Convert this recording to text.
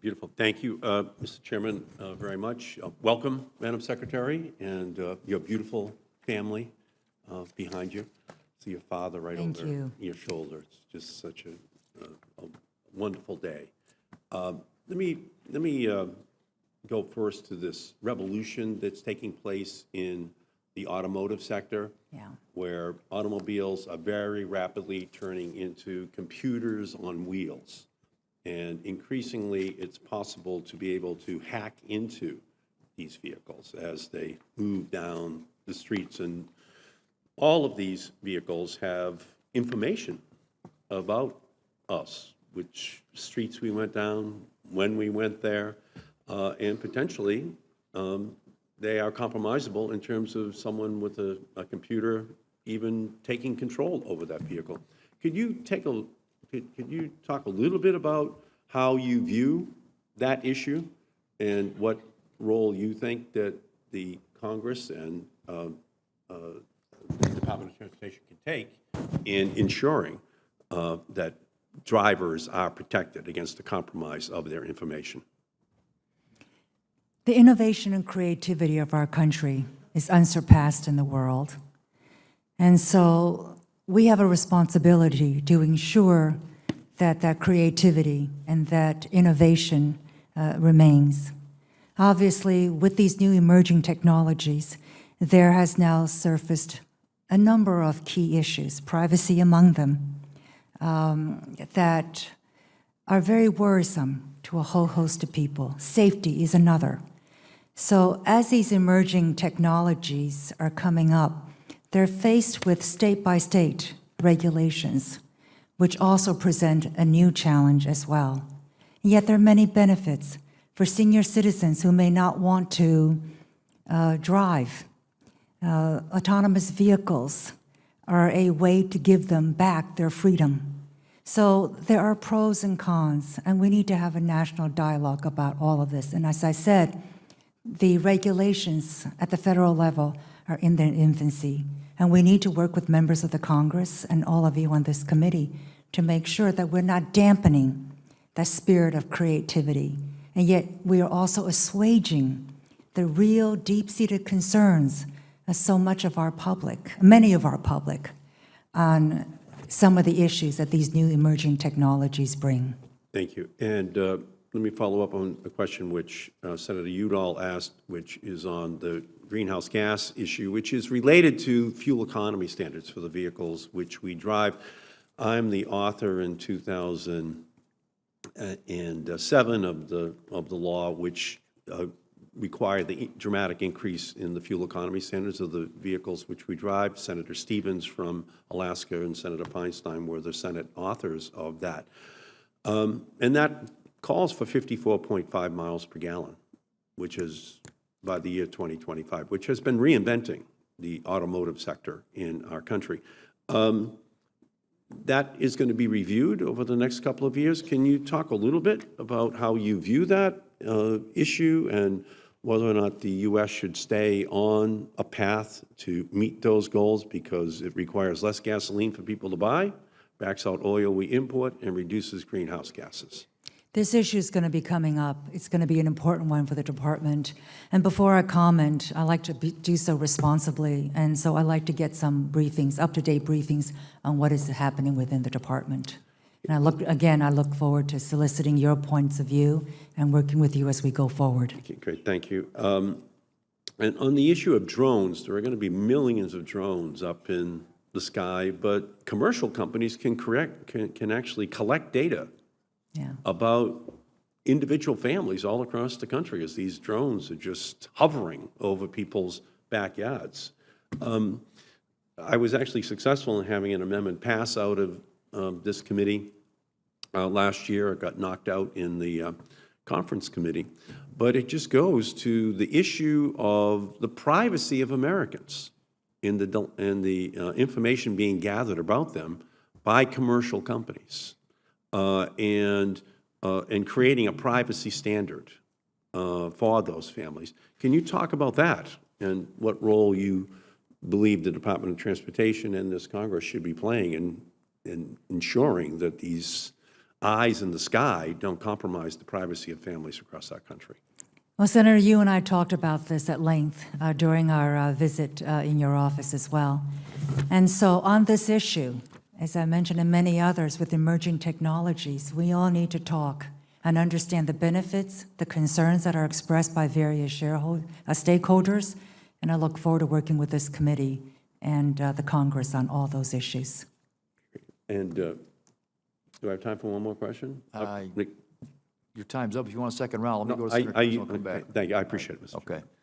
Beautiful. Thank you, Mr. Chairman, very much. Welcome, Madam Secretary, and your beautiful family behind you. See your father right over your shoulder. It's just such a wonderful day. Let me go first to this revolution that's taking place in the automotive sector, where automobiles are very rapidly turning into computers on wheels. And increasingly, it's possible to be able to hack into these vehicles as they move down the streets. And all of these vehicles have information about us, which streets we went down, when we went there, and potentially they are compromisable in terms of someone with a computer even taking control over that vehicle. Could you talk a little bit about how you view that issue and what role you think that the Congress and the Department of Transportation can take in ensuring that drivers are protected against the compromise of their information? The innovation and creativity of our country is unsurpassed in the world. And so we have a responsibility to ensure that that creativity and that innovation remains. Obviously, with these new emerging technologies, there has now surfaced a number of key issues, privacy among them, that are very worrisome to a whole host of people. Safety is another. So as these emerging technologies are coming up, they're faced with state-by-state regulations, which also present a new challenge as well. And yet there are many benefits for senior citizens who may not want to drive. Autonomous vehicles are a way to give them back their freedom. So there are pros and cons, and we need to have a national dialogue about all of this. And as I said, the regulations at the federal level are in their infancy, and we need to work with members of the Congress and all of you on this committee to make sure that we're not dampening that spirit of creativity, and yet we are also assuaging the real deep-seated concerns of so much of our public, many of our public, on some of the issues that these new emerging technologies bring. Thank you. And let me follow up on a question which Senator Udall asked, which is on the greenhouse gas issue, which is related to fuel economy standards for the vehicles which we drive. I'm the author in 2007 of the law which required the dramatic increase in the fuel economy standards of the vehicles which we drive. Senator Stevens from Alaska and Senator Feinstein were the Senate authors of that. And that calls for 54.5 miles per gallon, which is by the year 2025, which has been reinventing the automotive sector in our country. That is going to be reviewed over the next couple of years. Can you talk a little bit about how you view that issue and whether or not the U.S. should stay on a path to meet those goals because it requires less gasoline for people to buy, backs out oil we import, and reduces greenhouse gases? This issue is going to be coming up. It's going to be an important one for the department. And before I comment, I like to do so responsibly. And so I like to get some briefings, up-to-date briefings on what is happening within the department. And I look forward to soliciting your points of view and working with you as we go forward. Okay, great, thank you. And on the issue of drones, there are going to be millions of drones up in the sky, but commercial companies can actually collect data about individual families all across the country as these drones are just hovering over people's backyards. I was actually successful in having an amendment pass out of this committee last year. It got knocked out in the conference committee. But it just goes to the issue of the privacy of Americans and the information being gathered about them by commercial companies. And creating a privacy standard for those families. Can you talk about that and what role you believe the Department of Transportation and this Congress should be playing in ensuring that these eyes in the sky don't compromise the privacy of families across our country. Well, Senator, you and I talked about this at length during our visit in your office as well. And so on this issue, as I mentioned, and many others with emerging technologies, we all need to talk and understand the benefits, the concerns that are expressed by various stakeholders, and I look forward to working with this committee and the Congress on all those issues. And do I have time for one more question? Your time's up. If you want a second round, let me go to Senator Cruz and I'll come back. Thank you, I appreciate it, Mr. Chairman. Okay.